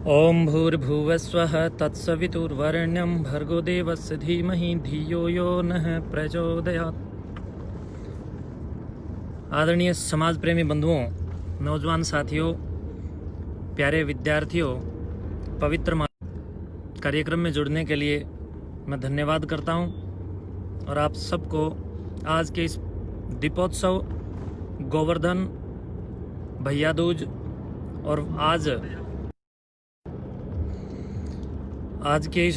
ओम भूर्भुवस्वः तत्सवितुर्वरेण्यं भर्गो देवस्य धीमहि धियो यो नः प्रचोदयात्। आदरणीय समाज प्रेमी बंधुओं, नौजवान साथियों, प्यारे विद्यार्थियों, पवित्र कार्यक्रम में जुड़ने के लिए मैं धन्यवाद करता हूं और आप सबको आज के इस दीपोत्सव, गोवर्धन, भैया दूज और आज के इस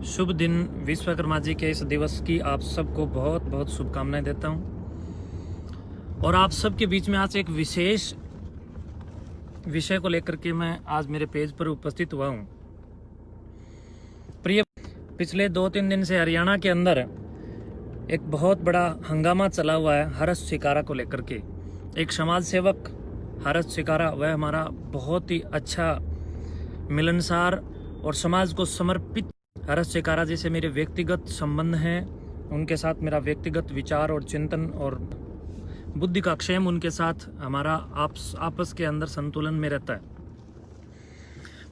शुभ दिन विश्वकर्मा जी के इस दिवस की आप सबको बहुत बहुत शुभकामनाएं देता हूं। और आप सबके बीच में आज एक विशेष विषय को लेकर के मैं आज मेरे पेज पर उपस्थित हुआ हूं। प्रिय, पिछले 2-3 दिन से हरियाणा के अंदर एक बहुत बड़ा हंगामा चला हुआ है हर्ष शिकारा को लेकर के। एक समाज सेवक हर्ष शिकारा, वह हमारा बहुत ही अच्छा, मिलनसार और समाज को समर्पित हर्ष शिकारा जी से मेरे व्यक्तिगत संबंध हैं। उनके साथ मेरा व्यक्तिगत विचार और चिंतन और बुद्धि का क्षेम, उनके साथ हमारा आपस के अंदर संतुलन में रहता है।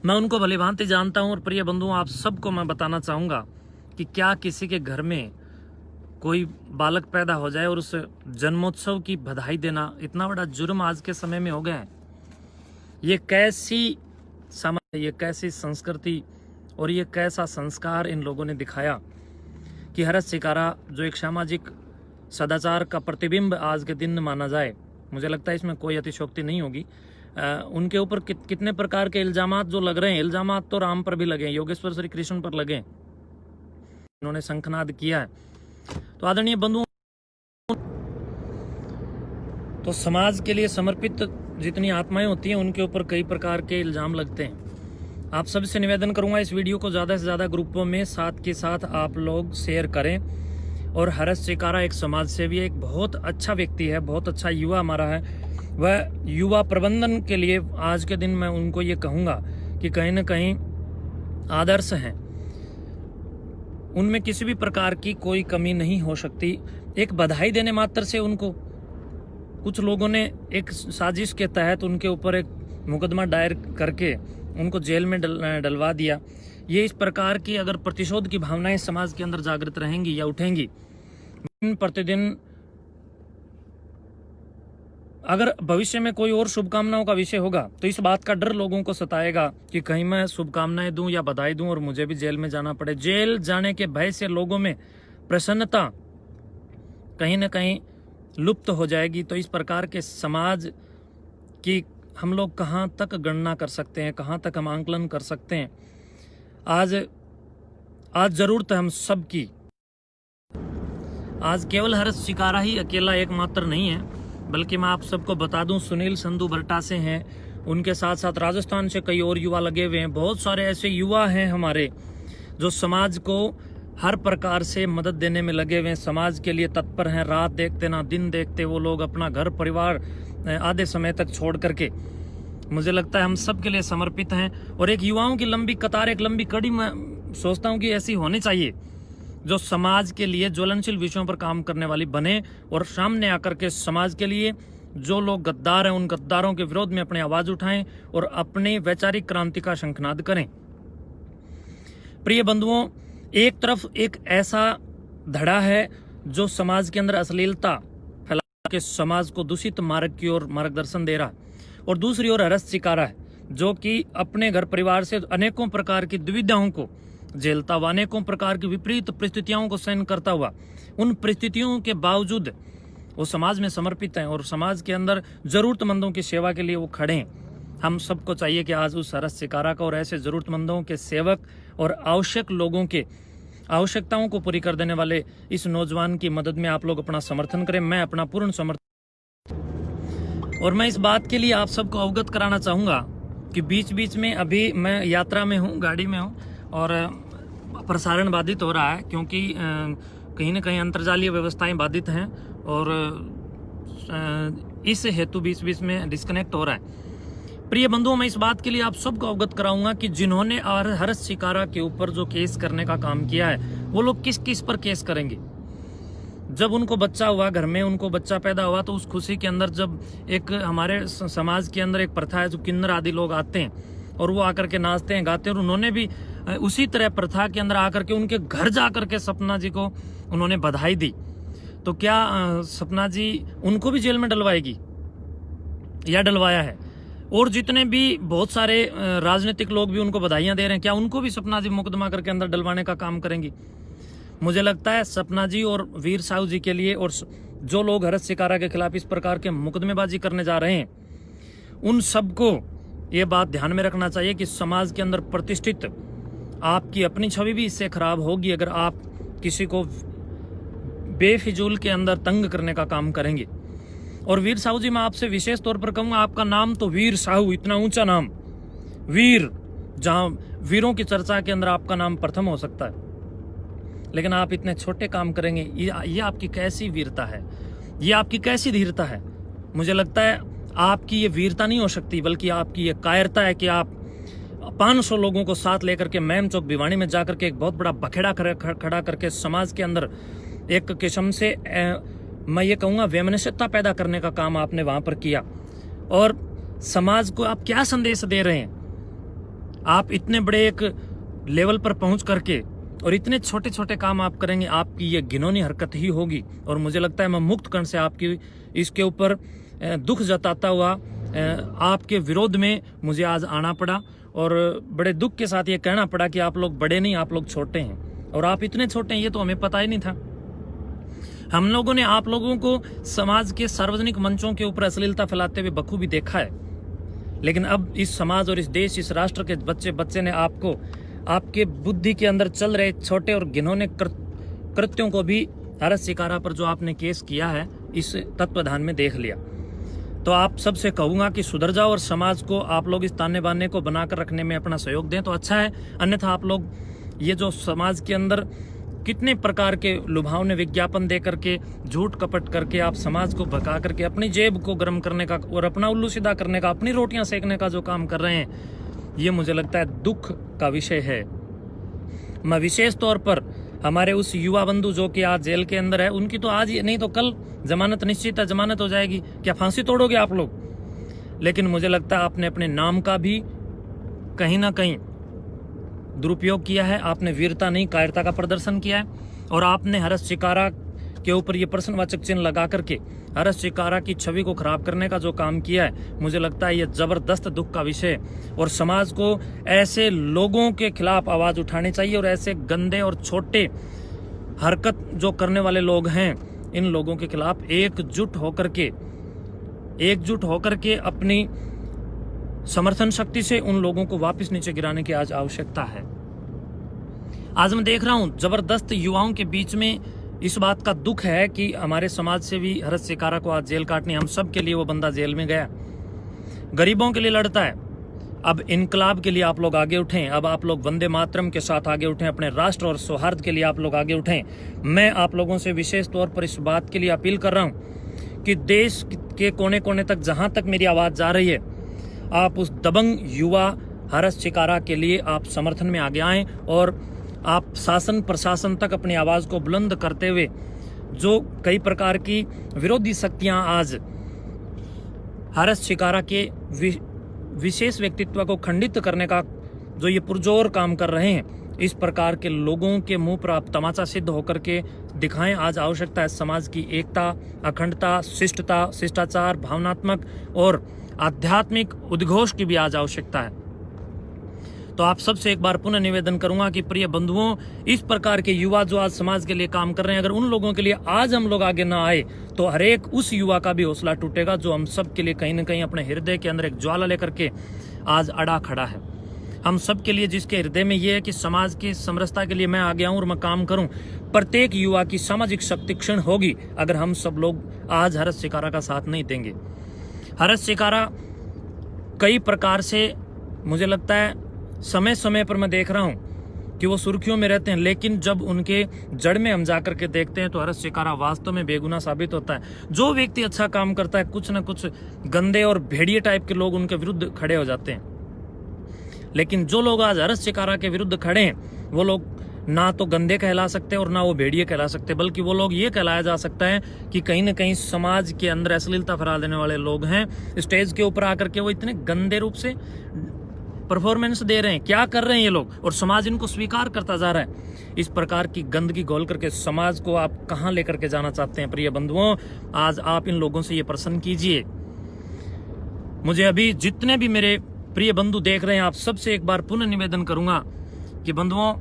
मैं उनको भली भांति जानता हूं। और प्रिय बंधुओं, आप सबको मैं बताना चाहूँगा कि क्या किसी के घर में कोई बालक पैदा हो जाए और उस जन्मोत्सव की बधाई देना इतना बड़ा जुर्म आज के समय में हो गया है। ये कैसी समाज, ये कैसी संस्कृति और ये कैसा संस्कार इन लोगों ने दिखाया कि हर्ष शिकारा जो एक सामाजिक सदाचार का प्रतिबिंब आज के दिन माना जाए। मुझे लगता है इसमें कोई अतिशयोक्ति नहीं होगी। उनके ऊपर कितने प्रकार के इल्जामात जो लग रहे हैं, इल्जामात तो राम पर भी लगे, योगेश्वर श्री कृष्ण पर लगे, उन्होंने शंखनाद किया है। तो आदरणीय बंधुओं, तो समाज के लिए समर्पित जितनी आत्माएं होती हैं उनके ऊपर कई प्रकार के इल्जाम लगते हैं। आप सबसे निवेदन करूंगा, इस वीडियो को ज़्यादा से ज़्यादा ग्रुपों में साथ के साथ आप लोग शेयर करें। और हर्ष शिकारा एक समाज सेवी, एक बहुत अच्छा व्यक्ति है, बहुत अच्छा युवा हमारा है। वह युवा प्रबंधन के लिए आज के दिन मैं उनको ये कहूँगा कि कहीं ना कहीं आदर्श हैं, उनमें किसी भी प्रकार की कोई कमी नहीं हो सकती। एक बधाई देने मात्र से उनको कुछ लोगों ने एक साजिश के तहत उनके ऊपर एक मुकदमा दायर करके उनको जेल में डलवा दिया। ये इस प्रकार की अगर प्रतिशोध की भावनाएं समाज के अंदर जागृत रहेंगी या उठेंगी दिन प्रतिदिन, अगर भविष्य में कोई और शुभकामनाओं का विषय होगा तो इस बात का डर लोगों को सताएगा कि कहीं मैं शुभकामनाएं दूं या बधाई दूं और मुझे भी जेल में जाना पड़े। जेल जाने के भय से लोगों में प्रसन्नता कहीं ना कहीं लुप्त हो जाएगी। तो इस प्रकार के समाज की हम लोग कहाँ तक गणना कर सकते हैं, कहाँ तक हम आंकलन कर सकते हैं। आज जरूरत है हम सब की। आज केवल हर्ष शिकारा ही अकेला एकमात्र नहीं है, बल्कि मैं आप सबको बता दूं, सुनील संधू बरटा से हैं, उनके साथ साथ राजस्थान से कई और युवा लगे हुए हैं। बहुत सारे ऐसे युवा हैं हमारे जो समाज को हर प्रकार से मदद देने में लगे हुए हैं, समाज के लिए तत्पर हैं। रात देखते ना दिन देखते वो लोग अपना घर परिवार आधे समय तक छोड़ करके, मुझे लगता है हम सब के लिए समर्पित हैं। और एक युवाओं की लंबी कतार, एक लंबी कड़ी मैं सोचता हूं कि ऐसी होनी चाहिए जो समाज के लिए ज्वलनशील विषयों पर काम करने वाली बने और सामने आकर के समाज के लिए जो लोग गद्दार हैं उन गद्दारों के विरोध में अपनी आवाज उठाएं और अपनी वैचारिक क्रांति का शंखनाद करें। प्रिय बंधुओं, एक तरफ एक ऐसा धड़ा है जो समाज के अंदर अश्लीलता फैला के समाज को दूषित मार्ग की ओर मार्गदर्शन दे रहा है, और दूसरी ओर हर्ष शिकारा है जो कि अपने घर परिवार से अनेकों प्रकार की दुविधाओं को झेलता हुआ, अनेकों प्रकार की विपरीत परिस्थितियों को सहन करता हुआ, उन परिस्थितियों के बावजूद वो समाज में समर्पित हैं और समाज के अंदर जरूरतमंदों की सेवा के लिए वो खड़े हैं। हम सबको चाहिए कि आज उस हर्ष शिकारा का और ऐसे जरूरतमंदों के सेवक और आवश्यक लोगों के आवश्यकताओं को पूरी कर देने वाले इस नौजवान की मदद में आप लोग अपना समर्थन करें। मैं अपना पूर्ण समर्थन, और मैं इस बात के लिए आप सबको अवगत कराना चाहूँगा कि बीच बीच में अभी मैं यात्रा में हूँ, गाड़ी में हूँ और प्रसारण बाधित हो रहा है, क्योंकि कहीं ना कहीं अंतर्जालीय व्यवस्थाएं बाधित हैं और इस हेतु बीच बीच में डिस्कनेक्ट हो रहा है। प्रिय बंधुओं, मैं इस बात के लिए आप सबको अवगत कराऊंगा कि जिन्होंने हर्ष शिकारा के ऊपर जो केस करने का काम किया है वो लोग किस किस पर केस करेंगे। जब उनको बच्चा हुआ, घर में उनको बच्चा पैदा हुआ, तो उस खुशी के अंदर जब एक हमारे समाज के अंदर एक प्रथा है, जो किन्नर आदि लोग आते हैं और वो आकर के नाचते हैं, गाते हैं, और उन्होंने भी उसी तरह प्रथा के अंदर आकर के उनके घर जा करके सपना जी को उन्होंने बधाई दी। तो क्या सपना जी उनको भी जेल में डलवाएगी या डलवाया है? और जितने भी बहुत सारे राजनीतिक लोग भी उनको बधाइयां दे रहे हैं, क्या उनको भी सपना जी मुकदमा करके अंदर डलवाने का काम करेंगी? मुझे लगता है सपना जी और वीर साहू जी के लिए, और जो लोग हरस शिकारा के खिलाफ इस प्रकार के मुकदमेबाजी करने जा रहे हैं, उन सबको ये बात ध्यान में रखना चाहिए कि समाज के अंदर प्रतिष्ठित आपकी अपनी छवि भी इससे खराब होगी अगर आप किसी को बेफिजूल के अंदर तंग करने का काम करेंगे। और वीर साहू जी, मैं आपसे विशेष तौर पर कहूंगा, आपका नाम तो वीर साहू, इतना ऊंचा नाम, वीर, जहां वीरों की चर्चा के अंदर आपका नाम प्रथम हो सकता है, लेकिन आप इतने छोटे काम करेंगे। ये आपकी कैसी वीरता है? ये आपकी कैसी धीरता है? मुझे लगता है आपकी ये वीरता नहीं हो सकती, बल्कि आपकी ये कायरता है कि आप 500 लोगों को साथ लेकर के मैम चौक भिवानी में जाकर के एक बहुत बड़ा बखेड़ा खड़ा करके समाज के अंदर एक किस्म से मैं ये कहूँगा वैमनस्यता पैदा करने का काम आपने वहां पर किया। और समाज को आप क्या संदेश दे रहे हैं? आप इतने बड़े एक लेवल पर पहुंच करके और इतने छोटे छोटे काम आप करेंगे, आपकी ये घिनौनी हरकत ही होगी। और मुझे लगता है मैं मुक्त कर्ण से आपकी इसके ऊपर दुख जताता हुआ आपके विरोध में मुझे आज आना पड़ा, और बड़े दुख के साथ ये कहना पड़ा कि आप लोग बड़े नहीं, आप लोग छोटे हैं, और आप इतने छोटे हैं ये तो हमें पता ही नहीं था। हम लोगों ने आप लोगों को समाज के सार्वजनिक मंचों के ऊपर अश्लीलता फैलाते हुए बखूबी देखा है, लेकिन अब इस समाज और इस देश, इस राष्ट्र के बच्चे ने आपको, आपके बुद्धि के अंदर चल रहे छोटे और घिनौने कृत्यों को भी हरस शिकारा पर जो आपने केस किया है, इस तत्वाधान में देख लिया। तो आप सबसे कहूंगा कि सुधर जाओ और समाज को आप लोग इस ताने बाने को बनाकर रखने में अपना सहयोग दें तो अच्छा है। अन्यथा आप लोग ये जो समाज के अंदर कितने प्रकार के लुभावने विज्ञापन दे करके, झूठ कपट करके आप समाज को भगा करके अपनी जेब को गर्म करने का और अपना उल्लू सीधा करने का, अपनी रोटियां सेकने का जो काम कर रहे हैं, ये मुझे लगता है दुख का विषय है। मैं विशेष तौर पर हमारे उस युवा बंधु जो कि आज जेल के अंदर है, उनकी तो आज नहीं तो कल जमानत निश्चित है, जमानत हो जाएगी। क्या फांसी तोड़ोगे आप लोग? लेकिन मुझे लगता है आपने अपने नाम का भी कहीं ना कहीं दुरुपयोग किया है। आपने वीरता नहीं, कायरता का प्रदर्शन किया है, और आपने हरस शिकारा के ऊपर ये प्रश्नवाचक चिन्ह लगा करके हरस शिकारा की छवि को खराब करने का जो काम किया है, मुझे लगता है ये जबरदस्त दुख का विषय है। और समाज को ऐसे लोगों के खिलाफ आवाज उठानी चाहिए, और ऐसे गंदे और छोटे हरकत जो करने वाले लोग हैं, इन लोगों के खिलाफ एकजुट होकर के अपनी समर्थन शक्ति से उन लोगों को वापस नीचे गिराने की आज आवश्यकता है। आज मैं देख रहा हूं जबरदस्त युवाओं के बीच में इस बात का दुख है कि हमारे समाज से भी हरस शिकारा को आज जेल काटनी, हम सब के लिए वो बंदा जेल में गया, गरीबों के लिए लड़ता है। अब इनकलाब के लिए आप लोग आगे उठें, अब आप लोग वंदे मातरम के साथ आगे उठें, अपने राष्ट्र और सौहार्द के लिए आप लोग आगे उठें। मैं आप लोगों से विशेष तौर पर इस बात के लिए अपील कर रहा हूं कि देश के कोने कोने तक जहां तक मेरी आवाज जा रही है, आप उस दबंग युवा हरस शिकारा के लिए आप समर्थन में आगे आएं, और आप शासन प्रशासन तक अपनी आवाज को बुलंद करते हुए जो कई प्रकार की विरोधी शक्तियां आज हरस शिकारा के विशेष व्यक्तित्व को खंडित करने का जो ये पुरजोर काम कर रहे हैं, इस प्रकार के लोगों के मुंह पर आप तमाचा सिद्ध होकर के दिखाएं। आज आवश्यकता है समाज की एकता, अखंडता, शिष्टता, शिष्टाचार, भावनात्मक और आध्यात्मिक उद्घोष की भी आज आवश्यकता है। तो आप सबसे एक बार पुनः निवेदन करूंगा कि प्रिय बंधुओं, इस प्रकार के युवा जो आज समाज के लिए काम कर रहे हैं, अगर उन लोगों के लिए आज हम लोग आगे ना आए तो हर एक उस युवा का भी हौसला टूटेगा जो हम सब के लिए कहीं ना कहीं अपने हृदय के अंदर एक ज्वाला लेकर के आज अड़ा खड़ा है। हम सब के लिए जिसके हृदय में ये है कि समाज की समरसता के लिए मैं आगे आऊं और मैं काम करूं, प्रत्येक युवा की सामाजिक शक्ति क्षीण होगी अगर हम सब लोग आज हरस शिकारा का साथ नहीं देंगे। हरस शिकारा कई प्रकार से मुझे लगता है समय समय पर मैं देख रहा हूं कि वो सुर्खियों में रहते हैं, लेकिन जब उनके जड़ में हम जाकर के देखते हैं तो हरस शिकारा वास्तव में बेगुनाह साबित होता है। जो व्यक्ति अच्छा काम करता है, कुछ ना कुछ गंदे और भेड़िए टाइप के लोग उनके विरुद्ध खड़े हो जाते हैं, लेकिन जो लोग आज हरस शिकारा के विरुद्ध खड़े हैं वो लोग ना तो गंदे कहला सकते और ना वो भेड़िए कहला सकते, बल्कि वो लोग ये कहलाया जा सकता है कि कहीं ना कहीं समाज के अंदर अश्लीलता फैला देने वाले लोग हैं। स्टेज के ऊपर आकर के वो इतने गंदे रूप से परफॉर्मेंस दे रहे हैं, क्या कर रहे हैं ये लोग, और समाज इनको स्वीकार करता जा रहा है। इस प्रकार की गंदगी घोल करके समाज को आप कहां लेकर के जाना चाहते हैं प्रिय बंधुओं? आज आप इन लोगों से ये प्रश्न कीजिए। मुझे अभी जितने भी मेरे प्रिय बंधु देख रहे हैं, आप सबसे एक बार पुनः निवेदन करूंगा कि बंधुओं,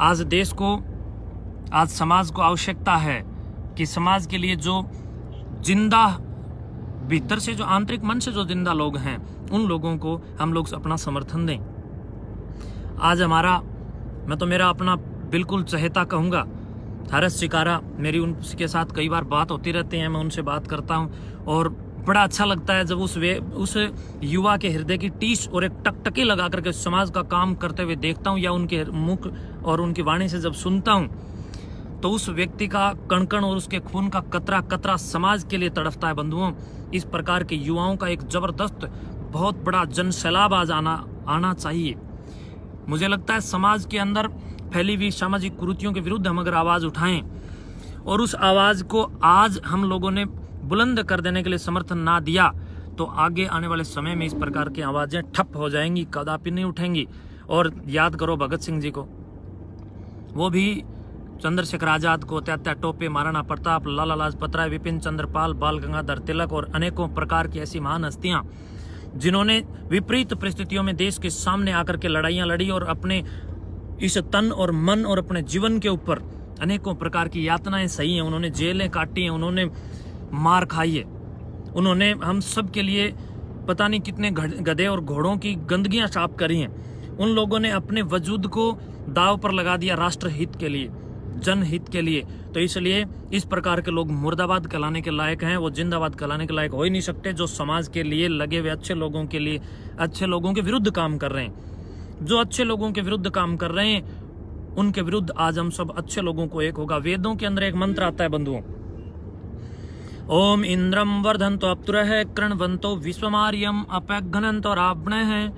आज देश को, आज समाज को आवश्यकता है कि समाज के लिए जो जिंदा, भीतर से जो आंतरिक मन से जो जिंदा लोग हैं, उन लोगों को हम लोग अपना समर्थन दें। आज हमारा, मैं तो मेरा अपना बिल्कुल चहेता कहूँगा, हर्ष चिकारा, मेरी उनके साथ कई बार बात होती रहती है, मैं उनसे बात करता हूँ और बड़ा अच्छा लगता है जब उस युवा के हृदय की टीस और एक टकटकी लगा करके समाज का काम करते हुए देखता हूँ, या उनके मुख और उनकी वाणी से जब सुनता हूँ, तो उस व्यक्ति का कण-कण और उसके खून का कतरा कतरा समाज के लिए तड़पता है। बंधुओं, इस प्रकार के युवाओं का एक जबरदस्त बहुत बड़ा जन सैलाब आज आना चाहिए। मुझे लगता है समाज के अंदर फैली हुई सामाजिक कुरीतियों के विरुद्ध हम अगर आवाज उठाएं और उस आवाज को आज हम लोगों ने बुलंद कर देने के लिए समर्थन ना दिया, तो आगे आने वाले समय में इस प्रकार की आवाजें ठप हो जाएंगी, कदापि नहीं उठेंगी। और याद करो भगत सिंह जी को, वो भी चंद्रशेखर आजाद को, तात्या टोपे, महाराणा प्रताप, लाला लाजपत राय, विपिन चंद्र पाल, बाल गंगाधर तिलक और अनेकों प्रकार की ऐसी महान हस्तियां जिन्होंने विपरीत परिस्थितियों में देश के सामने आकर के लड़ाइयां लड़ी और अपने इस तन और मन और अपने जीवन के ऊपर अनेकों प्रकार की यातनाएं सही हैं, उन्होंने जेलें काटी हैं, उन्होंने मार खाई है, उन्होंने हम सब के लिए पता नहीं कितने गधे और घोड़ों की गंदगियां साफ करी हैं। उन लोगों ने अपने वजूद को दाव पर लगा दिया राष्ट्र हित के लिए, जनहित के लिए। तो इसलिए इस प्रकार के लोग मुर्दाबाद कहलाने के लायक हैं, वो जिंदाबाद कहलाने के लायक हो ही नहीं सकते। जो समाज के लिए लगे हुए अच्छे लोगों के लिए, अच्छे लोगों के विरुद्ध काम कर रहे हैं, जो अच्छे लोगों के विरुद्ध काम कर रहे हैं, उनके विरुद्ध आज हम सब अच्छे लोगों को एक होगा। वेदों के अंदर एक मंत्र आता है बंधुओं, ओम इंद्रम वर्धन्तो अप्तुरः कृण्वन्तो विश्वमार्यम अपघ्नन्तो रावणः।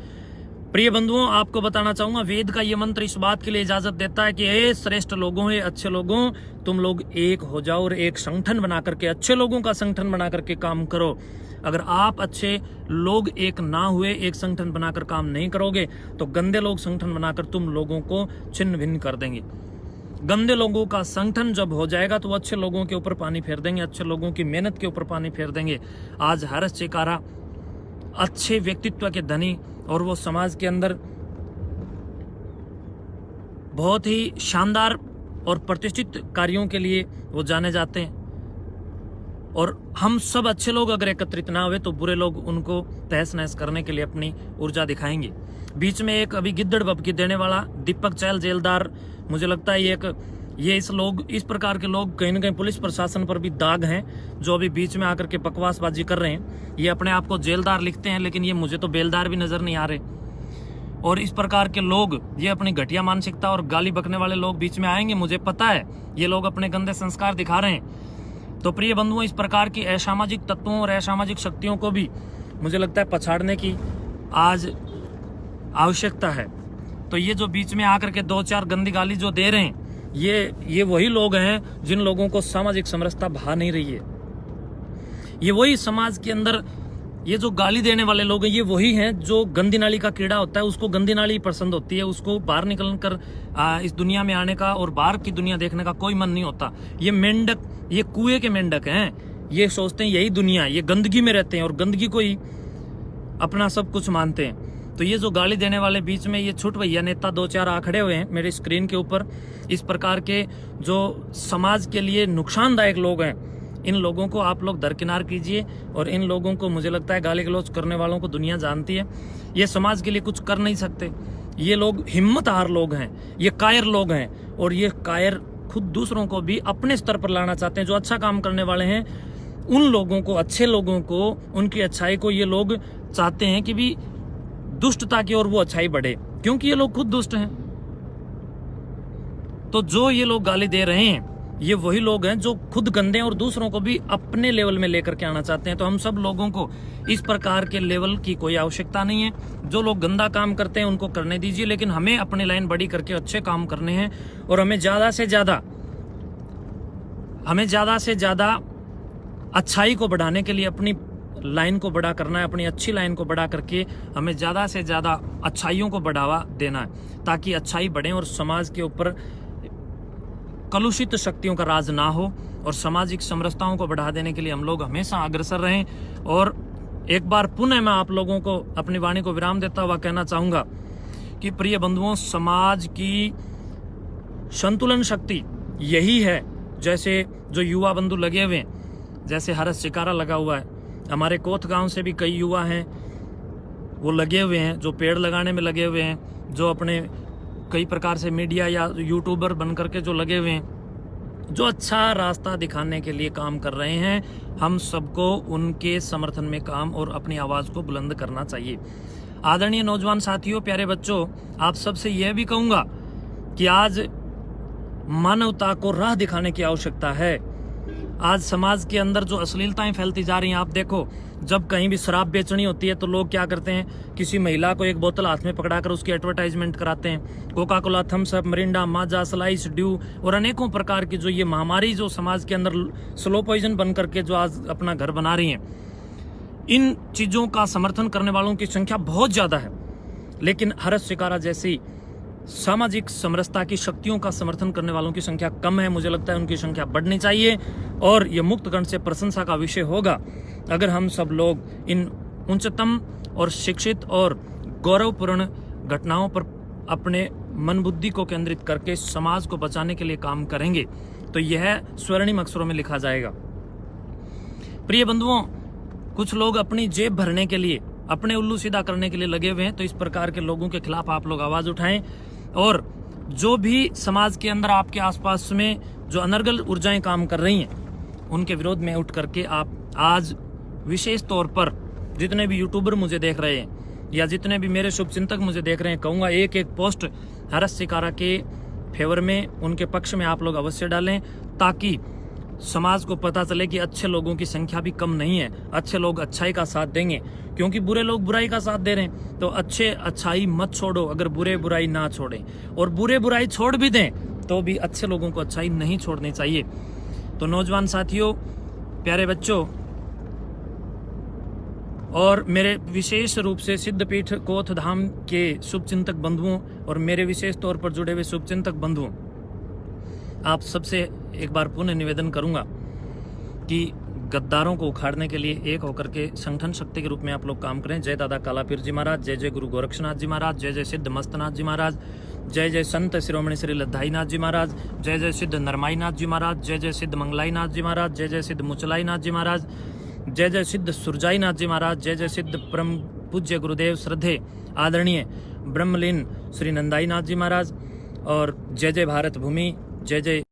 प्रिय बंधुओं, आपको बताना चाहूंगा, वेद का ये मंत्र इस बात के लिए इजाजत देता है कि हे श्रेष्ठ लोगों, हे अच्छे लोगों, तुम लोग एक हो जाओ और एक संगठन बना करके, अच्छे लोगों का संगठन बना करके काम करो। अगर आप अच्छे लोग एक ना हुए, एक संगठन बनाकर काम नहीं करोगे, तो गंदे लोग संगठन बनाकर तुम लोगों को छिन्न भिन्न कर देंगे। गंदे लोगों का संगठन जब हो जाएगा तो वो अच्छे लोगों के ऊपर पानी फेर देंगे, अच्छे लोगों की मेहनत के ऊपर पानी फेर देंगे। आज हर्ष चिकारा अच्छे व्यक्तित्व के धनी और वो समाज के अंदर बहुत ही शानदार और प्रतिष्ठित कार्यों के लिए वो जाने जाते हैं, और हम सब अच्छे लोग अगर एकत्रित ना हुए तो बुरे लोग उनको तहस नहस करने के लिए अपनी ऊर्जा दिखाएंगे। बीच में एक अभी गिद्दड़ बबकी देने वाला दीपक चैल जेलदार, मुझे लगता है ये इस प्रकार के लोग कहीं ना कहीं पुलिस प्रशासन पर भी दाग हैं, जो अभी बीच में आकर के बकवासबाजी कर रहे हैं। ये अपने आप को जेलदार लिखते हैं, लेकिन ये मुझे तो बेलदार भी नजर नहीं आ रहे। और इस प्रकार के लोग, ये अपनी घटिया मानसिकता और गाली बकने वाले लोग बीच में आएंगे, मुझे पता है ये लोग अपने गंदे संस्कार दिखा रहे हैं। तो प्रिय बंधुओं, इस प्रकार की असामाजिक तत्वों और असामाजिक शक्तियों को भी मुझे लगता है पछाड़ने की आज आवश्यकता है। तो ये जो बीच में आकर के दो चार गंदी गाली जो दे रहे हैं, ये वही लोग हैं जिन लोगों को सामाजिक समरसता भा नहीं रही है। ये वही समाज के अंदर ये जो गाली देने वाले लोग हैं, ये वही हैं जो गंदी नाली का कीड़ा होता है, उसको गंदी नाली पसंद होती है, उसको बाहर निकल कर इस दुनिया में आने का और बाहर की दुनिया देखने का कोई मन नहीं होता। ये मेंढक, ये कुएं के मेंढक हैं, ये सोचते हैं यही दुनिया, ये गंदगी में रहते हैं और गंदगी को ही अपना सब कुछ मानते हैं। तो ये जो गाली देने वाले बीच में ये छुट भैया नेता दो चार आ खड़े हुए हैं मेरी स्क्रीन के ऊपर, इस प्रकार के जो समाज के लिए नुकसानदायक लोग हैं, इन लोगों को आप लोग दरकिनार कीजिए। और इन लोगों को, मुझे लगता है गाली गलौज करने वालों को दुनिया जानती है, ये समाज के लिए कुछ कर नहीं सकते। ये लोग हिम्मत हार लोग हैं, ये कायर लोग हैं, और ये कायर खुद दूसरों को भी अपने स्तर पर लाना चाहते हैं। जो अच्छा काम करने वाले हैं उन लोगों को, अच्छे लोगों को, उनकी अच्छाई को ये लोग चाहते हैं कि भी दुष्टता की ओर वो अच्छाई बढ़े, क्योंकि ये लोग खुद दुष्ट हैं। तो जो ये लोग गाली दे रहे हैं, ये वही लोग हैं जो खुद गंदे हैं और दूसरों को भी अपने लेवल में लेकर के आना चाहते हैं। तो हम सब लोगों को इस प्रकार के लेवल की कोई आवश्यकता नहीं है। जो लोग गंदा काम करते हैं उनको करने दीजिए, लेकिन हमें अपनी लाइन बड़ी करके अच्छे काम करने हैं और हमें ज्यादा से ज्यादा अच्छाई को बढ़ाने के लिए अपनी लाइन को बड़ा करना है। अपनी अच्छी लाइन को बड़ा करके हमें ज्यादा से ज्यादा अच्छाइयों को बढ़ावा देना है, ताकि अच्छाई बढ़े और समाज के ऊपर कलुषित शक्तियों का राज ना हो और सामाजिक समरसताओं को बढ़ा देने के लिए हम लोग हमेशा अग्रसर रहें। और एक बार पुनः मैं आप लोगों को अपनी वाणी को विराम देता हुआ कहना चाहूंगा कि प्रिय बंधुओं, समाज की संतुलन शक्ति यही है। जैसे जो युवा बंधु लगे हुए हैं, जैसे हरस शिकारा लगा हुआ है, हमारे कोथ गांव से भी कई युवा हैं वो लगे हुए हैं, जो पेड़ लगाने में लगे हुए हैं, जो अपने कई प्रकार से मीडिया या यूट्यूबर बन करके जो लगे हुए हैं, जो अच्छा रास्ता दिखाने के लिए काम कर रहे हैं। हम सबको उनके समर्थन में काम और अपनी आवाज को बुलंद करना चाहिए। आदरणीय नौजवान साथियों, प्यारे बच्चों, आप सबसे यह भी कहूंगा कि आज मानवता को राह दिखाने की आवश्यकता है। आज समाज के अंदर जो अश्लीलताएं फैलती जा रही हैं, आप देखो, जब कहीं भी शराब बेचनी होती है तो लोग क्या करते हैं, किसी महिला को एक बोतल हाथ में पकड़ाकर उसकी एडवर्टाइजमेंट कराते हैं। Coca Cola, Thums Up, Mirinda, Maaza, Slice, Dew और अनेकों प्रकार की जो ये महामारी जो समाज के अंदर स्लो पॉइजन बन करके जो आज अपना घर बना रही हैं, इन चीजों का समर्थन करने वालों की संख्या बहुत ज्यादा है। लेकिन हरस शिकारा जैसी सामाजिक समरसता की शक्तियों का समर्थन करने वालों की संख्या कम है। मुझे लगता है उनकी संख्या बढ़नी चाहिए और ये मुक्तगण से प्रशंसा का विषय होगा अगर हम सब लोग इन उच्चतम और शिक्षित और गौरवपूर्ण घटनाओं पर अपने मन बुद्धि को केंद्रित करके समाज को बचाने के लिए काम करेंगे तो यह स्वर्णिम अक्षरों में लिखा जाएगा। प्रिय बंधुओं, कुछ लोग अपनी जेब भरने के लिए, अपने उल्लू सीधा करने के लिए लगे हुए हैं, तो इस प्रकार के लोगों के खिलाफ आप लोग आवाज उठाएं और जो भी समाज के अंदर आपके आसपास में जो अनर्गल ऊर्जाएं काम कर रही हैं उनके विरोध में उठ करके आप आज विशेष तौर पर जितने भी यूट्यूबर मुझे देख रहे हैं या जितने भी मेरे शुभचिंतक मुझे देख रहे हैं, कहूंगा एक एक पोस्ट हरस शिकारा के फेवर में, उनके पक्ष में आप लोग अवश्य डालें, ताकि समाज को पता चले कि अच्छे लोगों की संख्या भी कम नहीं है। अच्छे लोग अच्छाई का साथ देंगे, क्योंकि बुरे लोग बुराई का साथ दे रहे हैं। तो अच्छे अच्छाई मत छोड़ो अगर बुरे बुराई ना छोड़ें, और बुरे बुराई छोड़ भी दें तो भी अच्छे लोगों को अच्छाई नहीं छोड़नी चाहिए। तो नौजवान साथियों, प्यारे बच्चों और मेरे विशेष रूप से सिद्धपीठ कोथ धाम के शुभचिंतक बंधुओं और मेरे विशेष तौर पर जुड़े हुए शुभचिंतक बंधुओं, आप सबसे एक बार पुनः निवेदन करूंगा कि गद्दारों को उखाड़ने के लिए एक होकर के संगठन शक्ति के रूप में आप लोग काम करें। जय दादा कालापीर जी महाराज, जय जय गुरु गोरक्षनाथ जी महाराज, जय जय सिद्ध मस्तनाथ जी महाराज, जय जय संत शिरोमणि श्री लद्दाई नाथ जी महाराज, जय जय सिद्ध नरमाई नाथ जी महाराज, जय जय सिद्ध मंगलाई नाथ जी महाराज, जय जय सिद्ध मुचलाई नाथ जी महाराज, जय जय सिद्ध सुरजाई नाथ जी महाराज, जय जय सिद्ध परम पूज्य गुरुदेव श्रद्धे आदरणीय ब्रह्मलीन श्री नंदाई नाथ जी महाराज, और जय जय भारत भूमि, जय जय